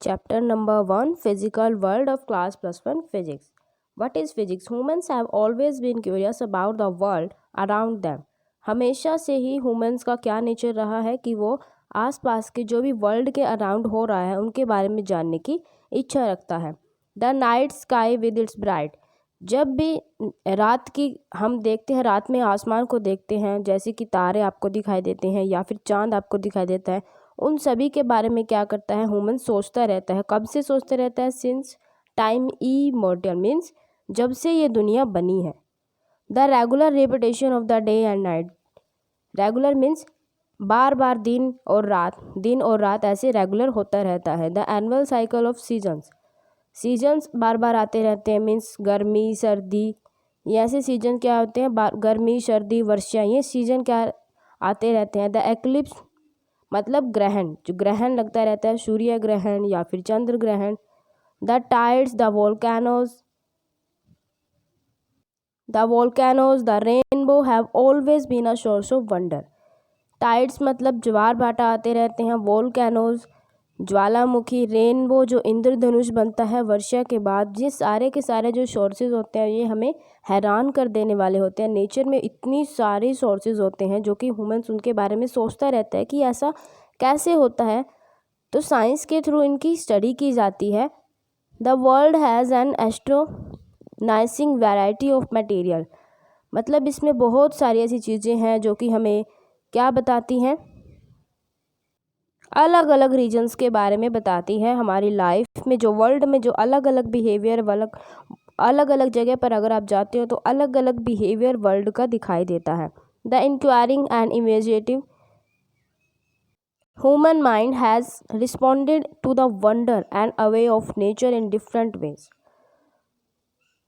Chapter number 1, Physical World of Class Plus 1 Physics. What is physics? Humans have always been curious about the world around them. हमेशा से ही humans का क्या nature रहा है कि वो आसपास के जो भी वर्ल्ड के अराउंड हो रहा है उनके बारे में जानने की इच्छा रखता है. The night sky with its bright. जब भी रात की हम देखते हैं, रात में आसमान को देखते हैं, जैसे कि तारे आपको दिखाई देते हैं या फिर चांद आपको दिखाई देता है, उन सभी के बारे में क्या करता है ह्यूमन सोचता रहता है. कब से सोचता रहता है? सिंस टाइम इमॉर्टल, मीन्स जब से ये दुनिया बनी है. The regular repetition of the day and night. Regular means बार बार दिन और रात ऐसे रेगुलर होता रहता है. The annual cycle of seasons. Seasons बार बार आते रहते हैं, मीन्स गर्मी सर्दी, ये ऐसे सीजन क्या होते हैं, गर्मी सर्दी वर्षा, ये सीजन क्या आते रहते हैं. द एक्लिप्स मतलब ग्रहण, जो ग्रहण लगता रहता है, सूर्य ग्रहण या फिर चंद्र ग्रहण. The tides, the volcanoes, the rainbow have always been a source of wonder. Tides मतलब ज्वार भाटा आते रहते हैं, वोल्केनोज ज्वालामुखी, रेनबो जो इंद्रधनुष बनता है वर्षा के बाद. ये सारे के सारे जो सोर्सेज होते हैं ये हमें हैरान कर देने वाले होते हैं. नेचर में इतनी सारी सोर्सेज होते हैं जो कि ह्यूमंस उनके बारे में सोचता रहता है कि ऐसा कैसे होता है. तो साइंस के थ्रू इनकी स्टडी की जाती है. The world has an astonishing variety of material. मतलब इसमें बहुत सारी ऐसी चीज़ें हैं जो कि हमें क्या बताती हैं, अलग अलग रीजन्स के बारे में बताती है. हमारी लाइफ में जो वर्ल्ड में जो अलग अलग बिहेवियर अलग अलग जगह पर अगर आप जाते हो तो अलग अलग बिहेवियर वर्ल्ड का दिखाई देता है. The inquiring and imaginative human mind has responded to the wonder and awe of nature in different ways.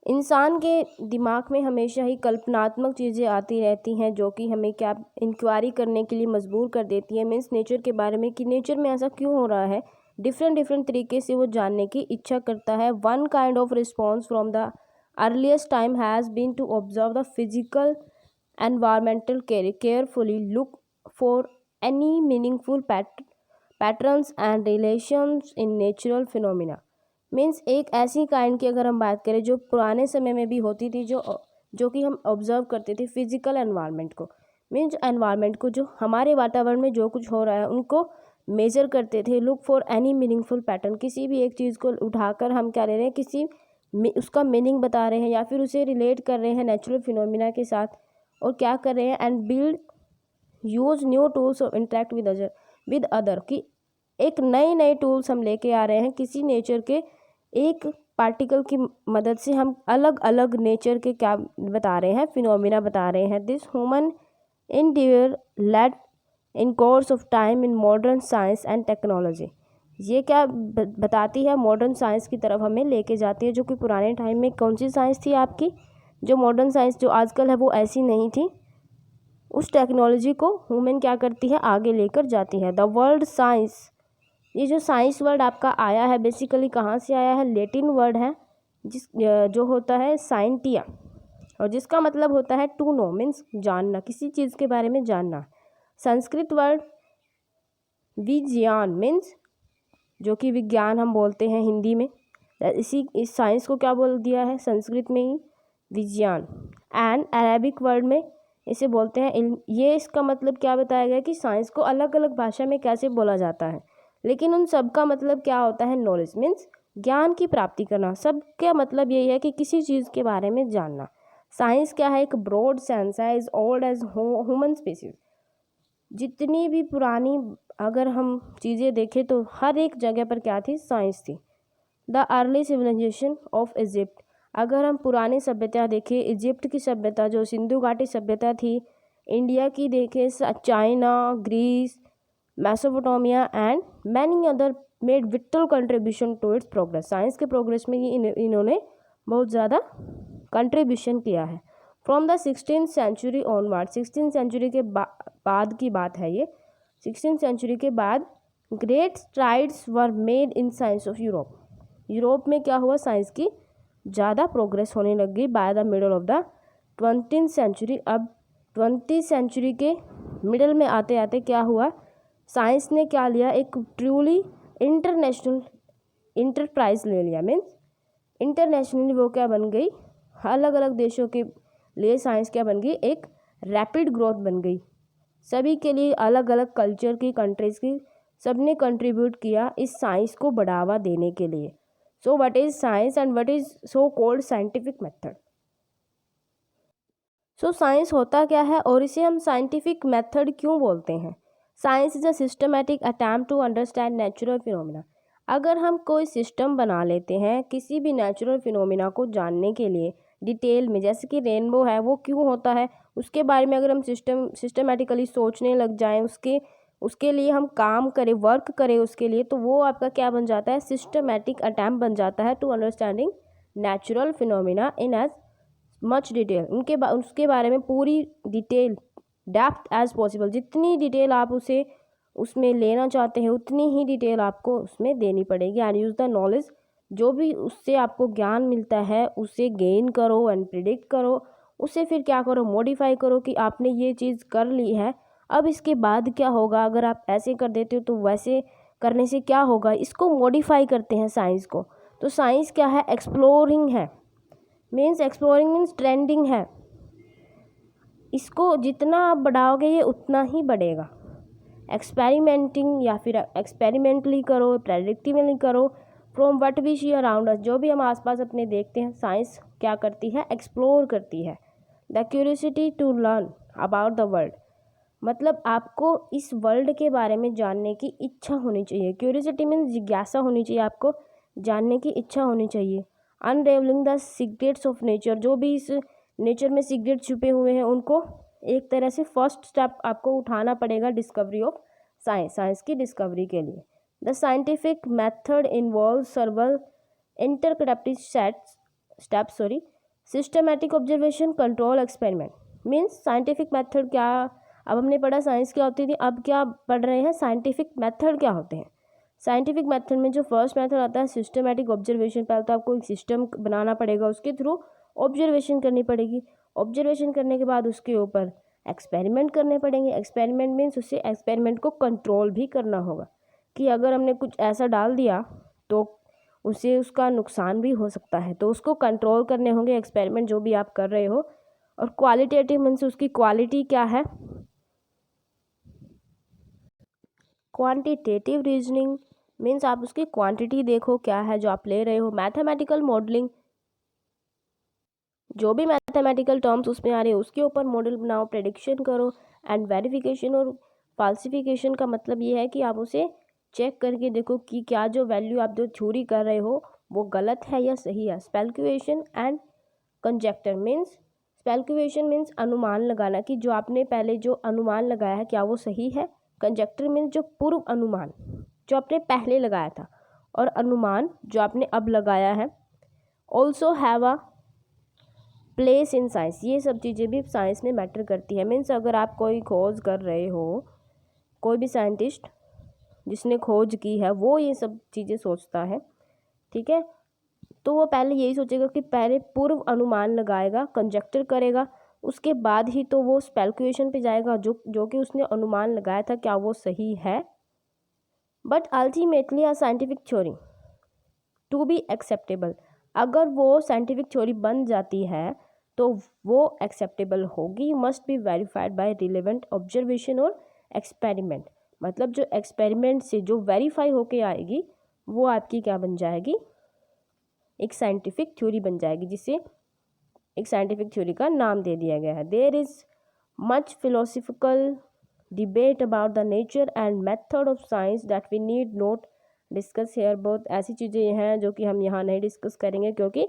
इंसान के दिमाग में हमेशा ही कल्पनात्मक चीज़ें आती रहती हैं जो कि हमें क्या इंक्वायरी करने के लिए मजबूर कर देती है, मीन्स नेचर के बारे में कि नेचर में ऐसा क्यों हो रहा है. डिफरेंट तरीके से वो जानने की इच्छा करता है. One kind of response from the earliest time has been to observe the physical environmental carefully, look for any meaningful patterns and relations in natural phenomena. Means एक ऐसी काइंड की अगर हम बात करें जो पुराने समय में भी होती थी, जो कि हम ऑब्जर्व करते थे फिजिकल एनवायरनमेंट को, मीन्स एनवायरनमेंट को, जो हमारे वातावरण में जो कुछ हो रहा है उनको मेजर करते थे. Look for any meaningful pattern, किसी भी एक चीज़ को उठाकर हम क्या ले रहे हैं, किसी उसका मीनिंग बता रहे हैं या फिर उसे रिलेट कर रहे हैं नेचुरल फिनोमिना के साथ, और क्या कर रहे हैं, and build use new tools of interact with other, कि एक नए टूल्स हम लेके आ रहे हैं किसी नेचर के एक पार्टिकल की मदद से. हम अलग अलग नेचर के क्या बता रहे हैं, फिनोमिना बता रहे हैं. This human individual led in course of time in modern science and technology. ये क्या बताती है, मॉडर्न साइंस की तरफ हमें लेके जाती है, जो कि पुराने टाइम में कौन सी साइंस थी आपकी, जो मॉडर्न साइंस जो आजकल है वो ऐसी नहीं थी. उस टेक्नोलॉजी को ह्यूमन क्या करती है, आगे लेकर जाती है. द वर्ल्ड साइंस, ये जो साइंस वर्ड आपका आया है बेसिकली कहाँ से आया है, लेटिन वर्ड है जो होता है साइंटिया, और जिसका मतलब होता है टू नो, मीन्स जानना, किसी चीज़ के बारे में जानना. संस्कृत वर्ड विज्ञान, मीन्स जो कि विज्ञान हम बोलते हैं हिंदी में, इस साइंस को क्या बोल दिया है संस्कृत में ही, विज्ञान. एंड अरेबिक वर्ड में इसे बोलते हैं इल्म. ये इसका मतलब क्या बताया गया कि साइंस को अलग अलग भाषा में कैसे बोला जाता है, लेकिन उन सब का मतलब क्या होता है, नॉलेज, मीन्स ज्ञान की प्राप्ति करना. सब का मतलब यही है कि किसी चीज़ के बारे में जानना. साइंस क्या है, एक ब्रॉड सेंस है, is old age human species. जितनी भी पुरानी अगर हम चीज़ें देखें तो हर एक जगह पर क्या थी, साइंस थी. The early civilisation of Egypt, अगर हम पुरानी सभ्यता देखें, इजिप्ट की सभ्यता जो सिंधु घाटी सभ्यता थी, इंडिया की देखें China, Greece, Mesopotamia and many other made vital contribution to its progress. Science के प्रोग्रेस में ये इन्होंने बहुत ज़्यादा कंट्रीब्यूशन किया है. From the 16th century onward, 16th century के बाद की बात है ये, 16th सेंचुरी के बाद great strides were made in science of Europe. Europe में क्या हुआ, साइंस की ज़्यादा प्रोग्रेस होने लग गई by the middle of the 20th century. अब 20th सेंचुरी के मिडल में आते आते क्या हुआ, साइंस ने क्या लिया, एक ट्रूली इंटरनेशनल इंटरप्राइज ले लिया, मीन्स इंटरनेशनली वो क्या बन गई, अलग अलग देशों के लिए साइंस क्या बन गई, एक रैपिड ग्रोथ बन गई। सभी के लिए अलग अलग कल्चर की, कंट्रीज़ की, सबने कंट्रीब्यूट किया इस साइंस को बढ़ावा देने के लिए। So what is science and what is so called scientific method. So science होता क्या है और इसे हम साइंटिफिक मेथड क्यों बोलते हैं। Science is a systematic attempt to understand natural phenomena. अगर हम कोई सिस्टम बना लेते हैं किसी भी नेचुरल फिनोमिना को जानने के लिए डिटेल में, जैसे कि रेनबो है वो क्यों होता है उसके बारे में अगर हम सिस्टमेटिकली सोचने लग जाएं, उसके लिए हम काम करें, वर्क करें उसके लिए, तो वो आपका क्या बन जाता है, सिस्टमैटिक अटैम्प्ट बन जाता है to understanding natural phenomena in as much detail. उसके बारे में पूरी डिटेल, डेप्थ एज पॉसिबल, जितनी डिटेल आप उसमें लेना चाहते हैं उतनी ही डिटेल आपको उसमें देनी पड़ेगी। एंड यूज़ द नॉलेज, जो भी उससे आपको ज्ञान मिलता है उसे गेन करो एंड प्रिडिक्ट करो, उसे फिर क्या करो, मॉडिफाई करो कि आपने ये चीज़ कर ली है, अब इसके बाद क्या होगा, अगर आप ऐसे कर देते हो तो वैसे करने से क्या होगा, इसको मॉडिफाई करते हैं साइंस को। तो साइंस क्या है, एक्सप्लोरिंग है, मीन्स एक्सप्लोरिंग मीन्स ट्रेंडिंग है। इसको जितना आप बढ़ाओगे ये उतना ही बढ़ेगा। एक्सपेरिमेंटिंग या फिर एक्सपेरिमेंटली करो, प्रेडिक्टिवली करो, from what we see around us, जो भी हम आसपास अपने देखते हैं साइंस क्या करती है, एक्सप्लोर करती है। The curiosity to learn about the world, मतलब आपको इस वर्ल्ड के बारे में जानने की इच्छा होनी चाहिए। क्यूरियोसिटी मीन्स जिज्ञासा होनी चाहिए, आपको जानने की इच्छा होनी चाहिए। Unravelling the secrets of nature, जो भी इस नेचर में सीक्रेट छुपे हुए हैं उनको एक तरह से फर्स्ट स्टेप आपको उठाना पड़ेगा डिस्कवरी ऑफ साइंस की डिस्कवरी के लिए। The scientific method involve सर्वल interconnected steps systematic observation, control, experiment. Means scientific method क्या, अब हमने पढ़ा साइंस क्या होती थी, अब क्या पढ़ रहे हैं, साइंटिफिक मेथड क्या होते हैं। साइंटिफिक मेथड में जो फर्स्ट मेथड आता है सिस्टमैटिक ऑब्जर्वेशन, पहले तो आपको एक सिस्टम बनाना पड़ेगा, उसके थ्रू ऑब्जर्वेशन करनी पड़ेगी, ऑब्जर्वेशन करने के बाद उसके ऊपर एक्सपेरिमेंट करने पड़ेंगे। एक्सपेरिमेंट मीन्स उसे एक्सपेरिमेंट को कंट्रोल भी करना होगा कि अगर हमने कुछ ऐसा डाल दिया तो उसे उसका नुकसान भी हो सकता है, तो उसको कंट्रोल करने होंगे एक्सपेरिमेंट जो भी आप कर रहे हो। और क्वालिटेटिव मीन्स उसकी क्वालिटी क्या है। क्वांटिटेटिव रीजनिंग मीन्स आप उसकी क्वांटिटी देखो क्या है जो आप ले रहे हो। मैथमेटिकल मॉडलिंग, जो भी मैथमेटिकल टर्म्स उसमें आ रहे हैं उसके ऊपर मॉडल बनाओ, प्रेडिक्शन करो। एंड वेरिफिकेशन और फाल्सिफिकेशन का मतलब ये है कि आप उसे चेक करके देखो कि क्या जो वैल्यू आप जो थ्योरी कर रहे हो वो गलत है या सही है। Speculation and conjecture means, speculation means अनुमान लगाना कि जो आपने पहले जो अनुमान लगाया है क्या वो सही है। कंजेक्टर मीन्स जो पूर्व अनुमान जो आपने पहले लगाया था, और अनुमान जो आपने अब लगाया है। Also have a place in science, ये सब चीज़ें भी साइंस में मैटर करती है। मीन्स अगर आप कोई खोज कर रहे हो, कोई भी साइंटिस्ट जिसने खोज की है वो ये सब चीज़ें सोचता है, ठीक है, तो वो पहले यही सोचेगा कि पहले पूर्व अनुमान लगाएगा, कंजेक्टर करेगा, उसके बाद ही तो वो स्पेकुलेशन पे जाएगा जो कि उसने अनुमान लगाया था क्या वो सही है। But ultimately a scientific theory to be acceptable, अगर वो साइंटिफिक थ्योरी बन जाती है तो वो एक्सेप्टेबल होगी, must be verified bye relevant observation और एक्सपेरिमेंट। मतलब जो एक्सपेरिमेंट से जो वेरीफाई होके आएगी वो आपकी क्या बन जाएगी, एक साइंटिफिक थ्योरी बन जाएगी, जिसे एक साइंटिफिक थ्योरी का नाम दे दिया गया है। There is much philosophical debate about the nature and method of science that we need not discuss here. बहुत ऐसी चीज़ें हैं जो कि हम यहाँ नहीं डिस्कस करेंगे, क्योंकि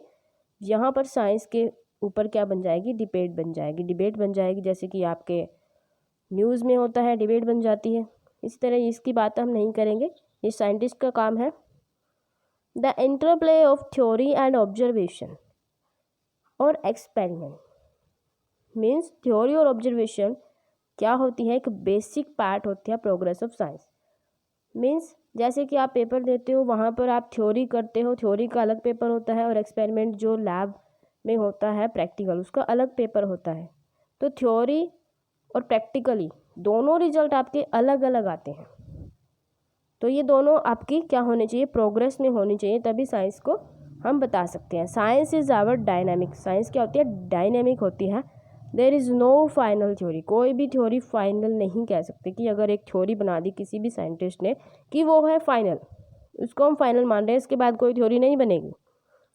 यहाँ पर साइंस के ऊपर क्या बन जाएगी, डिबेट बन जाएगी, जैसे कि आपके न्यूज़ में होता है डिबेट बन जाती है, इस तरह इसकी बात हम नहीं करेंगे, ये साइंटिस्ट का काम है। The interplay of theory and observation और एक्सपेरिमेंट मीन्स थ्योरी और ऑब्जर्वेशन क्या होती है, एक बेसिक पार्ट होती है प्रोग्रेस ऑफ साइंस। मीन्स जैसे कि आप पेपर देते हो वहाँ पर आप थ्योरी करते हो, थ्योरी का अलग पेपर होता है, और एक्सपेरिमेंट जो लैब में होता है प्रैक्टिकल उसका अलग पेपर होता है। तो थ्योरी और प्रैक्टिकली दोनों रिजल्ट आपके अलग अलग आते हैं। तो ये दोनों आपकी क्या होनी चाहिए, प्रोग्रेस में होनी चाहिए, तभी साइंस को हम बता सकते हैं। Science is our dynamic, science क्या होती है, डायनामिक होती है। There is no final theory, कोई भी थ्योरी फाइनल नहीं कह सकते कि अगर एक थ्योरी बना दी किसी भी साइंटिस्ट ने कि वो है फाइनल, उसको हम फाइनल मान रहे हैं, इसके बाद कोई थ्योरी नहीं बनेगी,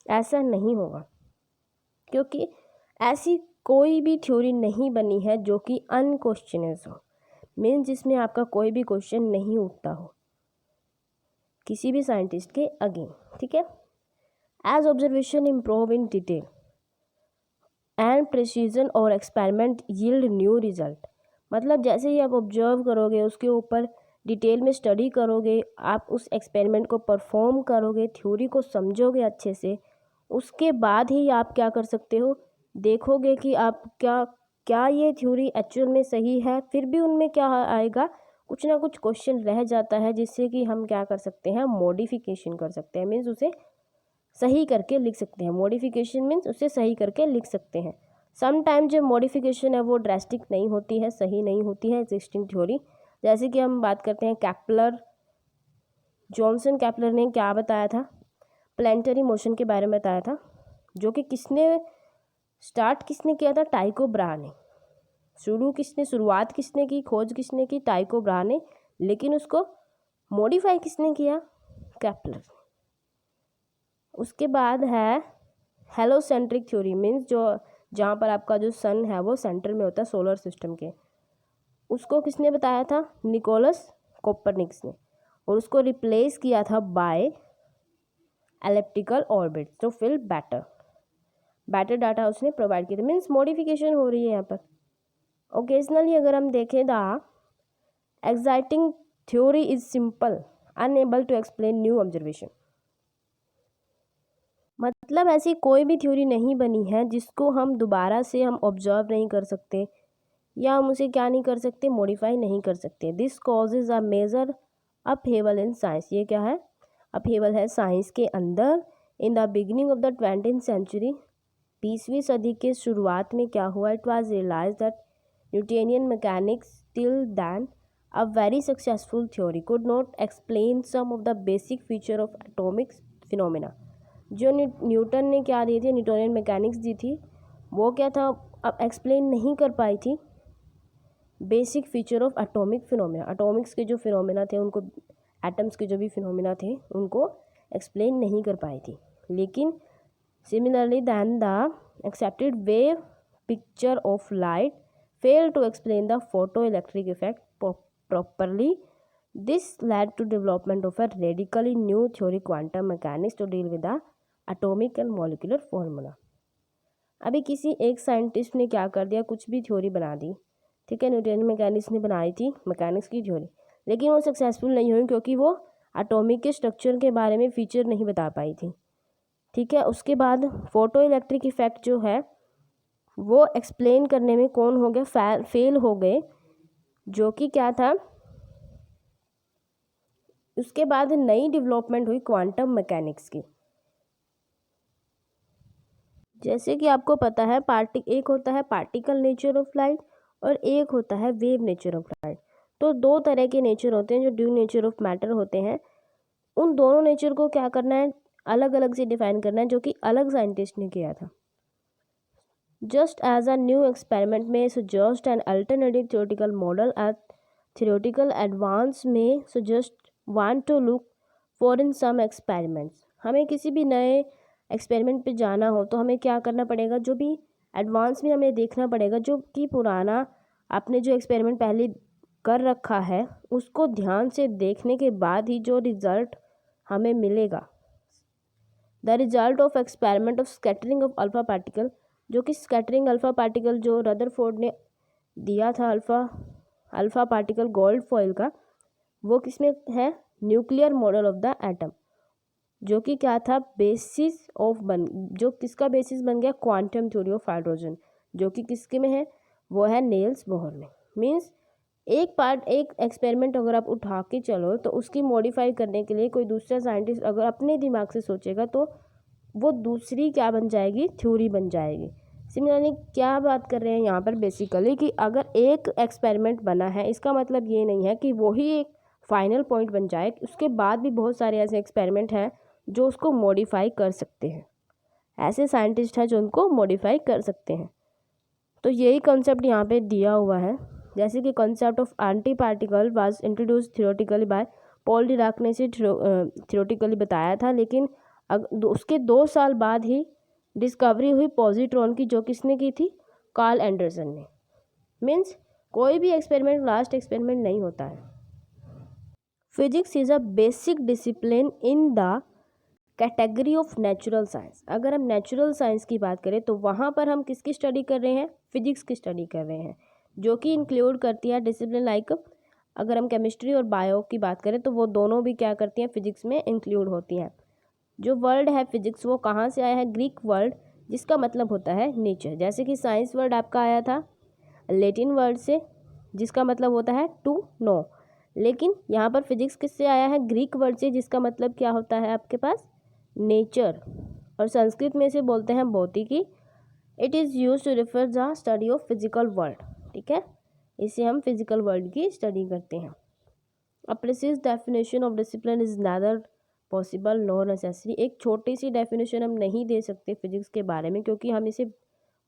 ऐसा नहीं होगा। क्योंकि ऐसी कोई भी थ्योरी नहीं बनी है जो कि अनक्वेश्चनेबल हो, मीन्स जिसमें आपका कोई भी क्वेश्चन नहीं उठता हो किसी भी साइंटिस्ट के अगेन, ठीक है। As observation improve in detail and precision और एक्सपेरिमेंट यील्ड न्यू रिजल्ट, मतलब जैसे ही आप ऑब्जर्व करोगे, उसके ऊपर डिटेल में स्टडी करोगे, आप उस एक्सपेरिमेंट को परफॉर्म करोगे, थ्योरी को समझोगे अच्छे से, उसके बाद ही आप क्या कर सकते हो, देखोगे कि आप क्या ये थ्योरी एक्चुअल में सही है। फिर भी उनमें क्या आएगा, कुछ ना कुछ क्वेश्चन रह जाता है जिससे कि हम क्या कर सकते हैं, मॉडिफिकेशन कर सकते हैं, मीन्स उसे सही करके लिख सकते हैं। मॉडिफिकेशन मीन्स उसे सही करके लिख सकते हैं। समटाइम जो मॉडिफिकेशन है वो ड्रास्टिक नहीं होती है, सही नहीं होती है एग्जिस्टिंग थ्योरी। जैसे कि हम बात करते हैं केपलर, जॉनसन केपलर ने क्या बताया था, प्लैनेटरी मोशन के बारे में बताया था, जो कि किसने किया था, टाइको ब्रा ने। शुरुआत किसने की, खोज किसने की, टाइको ब्रा ने, लेकिन उसको मॉडिफाई किसने किया, केपलर। उसके बाद है हेलोसेंट्रिक थ्योरी, मीन्स जो जहाँ पर आपका जो सन है वो सेंटर में होता है सोलर सिस्टम के, उसको किसने बताया था, निकोलस कोपरनिकस ने, और उसको रिप्लेस किया था बाय एलिप्टिकल ऑर्बिट, तो फिर बेटर डाटा उसने प्रोवाइड किया था, मीन्स मॉडिफिकेशन हो रही है यहाँ पर। ओकेजनली अगर हम देखें, the exciting theory is simple unable to explain new observation, मतलब ऐसी कोई भी थ्योरी नहीं बनी है जिसको हम दोबारा से हम ऑब्जर्व नहीं कर सकते, या हम उसे क्या नहीं कर सकते, मॉडिफाई नहीं कर सकते। This causes a major upheaval in science, ये क्या है, अपहेवल है साइंस के अंदर। In the beginning of the 20th century, 20वीं सदी के शुरुआत में क्या हुआ, it was realise that Newtonian mechanics till then a very successful theory could not explain some of the basic feature of atomic phenomena. जो न्यूटन ने क्या दी थी, न्यूटोनियन मैकेनिक्स दी थी, वो क्या था, अब एक्सप्लेन नहीं कर पाई थी basic feature of atomic phenomena. Atomics के जो फिनोमेना थे उनको, एटम्स के जो भी फिनोमेना थे उनको एक्सप्लेन नहीं कर पाई थी। लेकिन similarly then the accepted wave picture of light fail to explain the photo electric effect properly. This led to development of a radically new theory quantum mechanics to deal with the atomic and molecular formula। अभी किसी एक scientist ने क्या कर दिया, कुछ भी theory बना दी, ठीक है, न्यूटन मैकेनिक्स ने बनाई थी मैकेनिक्स की थ्योरी, लेकिन वो सक्सेसफुल नहीं हुई क्योंकि वो एटॉमिक के स्ट्रक्चर के बारे में फीचर नहीं बता पाई थी, ठीक है। उसके बाद फोटो इलेक्ट्रिक इफेक्ट जो है वो एक्सप्लेन करने में कौन हो गया, फेल हो गए, जो कि क्या था। उसके बाद नई डेवलपमेंट हुई क्वांटम मैकेनिक्स की। जैसे कि आपको पता है एक होता है पार्टिकल नेचर ऑफ लाइट और एक होता है वेव नेचर ऑफ लाइट। तो दो तरह के नेचर होते हैं जो ड्यू नेचर ऑफ मैटर होते हैं। उन दोनों नेचर को क्या करना है, अलग अलग से डिफाइन करना है, जो कि अलग साइंटिस्ट ने किया था। Just as a new experiment में suggest an alternative theoretical model, theoretical advance में suggest want to look for in some experiments। हमें किसी भी नए एक्सपेरिमेंट पे जाना हो तो हमें क्या करना पड़ेगा, जो भी एडवांस में हमें देखना पड़ेगा, जो कि पुराना आपने जो एक्सपेरिमेंट पहले कर रखा है उसको ध्यान से देखने के बाद ही जो रिज़ल्ट हमें मिलेगा। The result of experiment of scattering of alpha particle, जो कि स्कैटरिंग अल्फ़ा पार्टिकल जो रदरफोर्ड ने दिया था, अल्फ़ा पार्टिकल गोल्ड फॉइल का, वो किसमें है, nuclear model of the atom, जो कि क्या था, जो किसका बेसिस बन गया, क्वांटम थ्योरी ऑफ हाइड्रोजन, जो कि किसके में है, वो है नील्स बोहर में। मींस एक एक्सपेरिमेंट अगर आप उठा के चलो तो उसकी मॉडिफाई करने के लिए कोई दूसरा साइंटिस्ट अगर अपने दिमाग से सोचेगा तो वो दूसरी क्या बन जाएगी, थ्योरी बन जाएगी। सिमिलरली क्या बात कर रहे हैं यहाँ पर बेसिकली कि अगर एक एक्सपेरिमेंट बना है इसका मतलब ये नहीं है कि वही एक फाइनल पॉइंट बन जाए, उसके बाद भी बहुत सारे ऐसे एक्सपेरिमेंट हैं जो उसको मॉडिफाई कर सकते हैं। ऐसे साइंटिस्ट हैं जो उनको मॉडिफाई कर सकते हैं। तो यही कॉन्सेप्ट यहाँ पे दिया हुआ है। जैसे कि concept of anti particle was introduce theoretically by Paul Dirac ने इसे थियोरेटिकली बताया था, लेकिन उसके 2 साल बाद ही डिस्कवरी हुई पॉजिट्रॉन की, जो किसने की थी? कार्ल एंडरसन ने। मीन्स कोई भी एक्सपेरिमेंट लास्ट एक्सपेरिमेंट नहीं होता है। Physics is a basic discipline in the category of natural science. अगर हम नेचुरल साइंस की बात करें तो वहाँ पर हम किसकी स्टडी कर रहे हैं? फिजिक्स की स्टडी कर रहे हैं, जो कि इंक्लूड करती है डिसिप्लिन लाइक, अगर हम केमिस्ट्री और बायो की बात करें तो वो दोनों भी क्या करती हैं? फिजिक्स में इंक्लूड होती हैं। जो वर्ड है फिजिक्स वो कहाँ से आया है? ग्रीक वर्ड, जिसका मतलब होता है नेचर। जैसे कि साइंस वर्ड आपका आया था लैटिन वर्ड से, जिसका मतलब होता है टू नो, लेकिन यहाँ पर फिजिक्स किससे आया है? ग्रीक वर्ड से, जिसका मतलब क्या होता है आपके पास? नेचर। और संस्कृत में इसे बोलते हैं भौतिकी। It is use to refer the study of physical world. ठीक है, इसे हम फिजिकल वर्ल्ड की स्टडी करते हैं। अ precise definition of discipline is neither possible nor necessary. एक छोटी सी डेफिनेशन हम नहीं दे सकते फिजिक्स के बारे में, क्योंकि हम इसे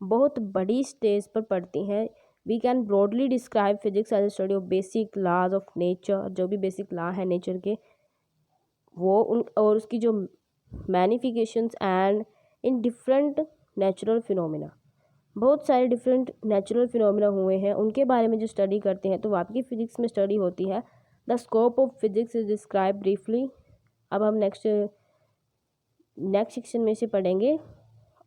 बहुत बड़ी स्टेज पर पढ़ते हैं। We can broadly describe physics as study of basic laws of nature. जो भी बेसिक लॉ है नेचर के, वो उन और उसकी जो manifestations and in different natural phenomena, बहुत सारे डिफरेंट नेचुरल फिनोमिना हुए हैं, उनके बारे में जो स्टडी करते हैं तो वो आपकी फिजिक्स में स्टडी होती है। The scope of physics is describe briefly. अब हम नेक्स्ट सेक्शन में से पढ़ेंगे।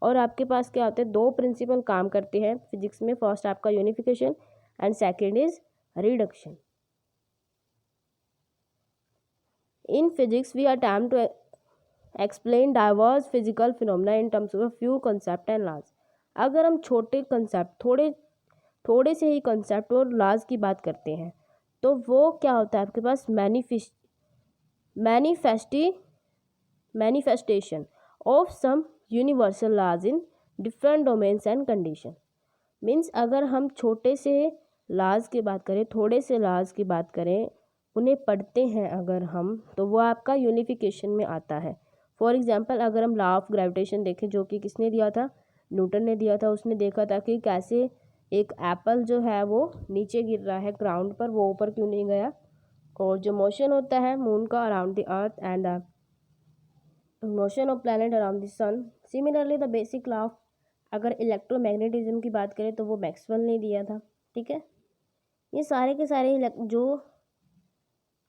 और आपके पास क्या होते हैं? 2 प्रिंसिपल काम करते हैं फिजिक्स में। फर्स्ट आपका unification and second is reduction. In physics we attempt to explain diverse physical phenomena in terms of a few concept and laws. अगर हम छोटे कंसेप्ट, थोड़े से ही कंसेप्ट और लॉज की बात करते हैं तो वो क्या होता है आपके पास? Manifestation of some universal laws in different domains and condition. Means अगर हम छोटे से लॉज की बात करें, थोड़े से लॉज की बात करें, उन्हें पढ़ते हैं अगर हम, तो वो आपका यूनिफिकेशन में आता है। फॉर एग्जांपल अगर हम लॉ ऑफ ग्रेविटेशन देखें, जो कि किसने दिया था? न्यूटन ने दिया था। उसने देखा था कि कैसे एक एप्पल जो है वो नीचे गिर रहा है ग्राउंड पर, वो ऊपर क्यों नहीं गया। और जो मोशन होता है मून का around the earth and the motion of planet around the sun, similarly the basic law of, अगर इलेक्ट्रोमैग्नेटिज्म की बात करें तो वो मैक्सवेल ने दिया था। ठीक है, ये सारे के सारे जो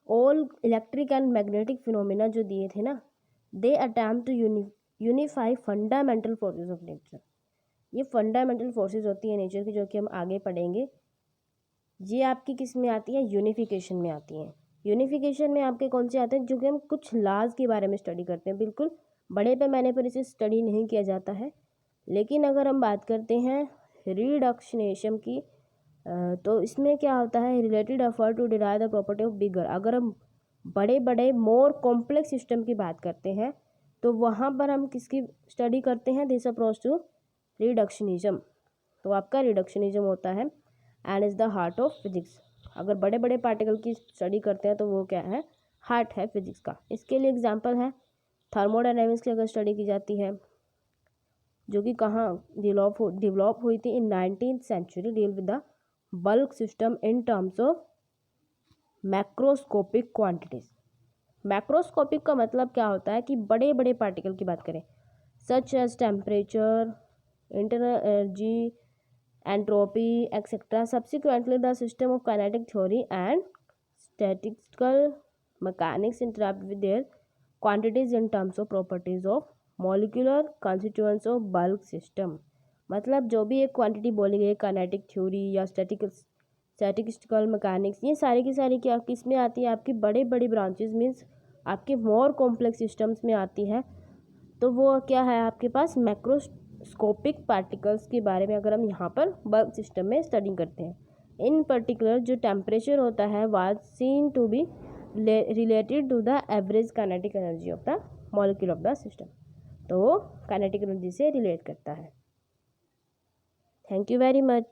all electric and magnetic phenomena जो दिए थे ना, they attempt to unify fundamental forces of nature. ये फंडामेंटल फोर्सेस होती है नेचर की, जो कि हम आगे पढ़ेंगे। ये आपकी किस में आती है? यूनिफिकेशन में आती हैं। यूनिफिकेशन में आपके कौन से आते हैं? जो कि हम कुछ लॉज के बारे में स्टडी करते हैं। बिल्कुल बड़े पैमाने पर इसे स्टडी नहीं किया जाता है। लेकिन अगर हम बात करते हैं रिडक्शनेशन की, तो इसमें क्या होता है? Related effort to derive the property of bigger. अगर हम बड़े बड़े मोर कॉम्प्लेक्स सिस्टम की बात करते हैं तो वहाँ पर हम किसकी स्टडी करते हैं? This approach to reductionism. तो आपका रिडक्शनिज्म होता है and is the heart of physics. अगर बड़े बड़े पार्टिकल की स्टडी करते हैं तो वो क्या है? हार्ट है फिजिक्स का। इसके लिए एग्जांपल है थर्मोडायनेमिक्स की अगर स्टडी की जाती है, जो कि कहाँ डेवलप हुई थी? In 19th century, deal with the bulk system in terms of macroscopic quantities. Macroscopic का मतलब क्या होता है? कि बड़े बड़े पार्टिकल की बात करें, such as temperature, internal energy, entropy etcetera. Subsequently the system of kinetic theory and statistical mechanics interact with their quantities in terms of properties of molecular constituents of bulk system. मतलब जो भी एक quantity बोली गई, kinetic theory या statistical mechanics, ये सारी की सारी क्या किस में आती है? आपकी बड़ी बड़ी ब्रांचेस, मीन्स आपके मोर कॉम्प्लेक्स सिस्टम्स में आती है। तो वो क्या है आपके पास? मैक्रोस्कोपिक पार्टिकल्स के बारे में अगर हम यहाँ पर बल्क सिस्टम में स्टडी करते हैं। इन पर्टिकुलर जो टेम्परेचर होता है was seen to be related to the average kinetic energy of the molecule of the system. तो वो काइनेटिक एनर्जी से रिलेट करता है। Thank you very much.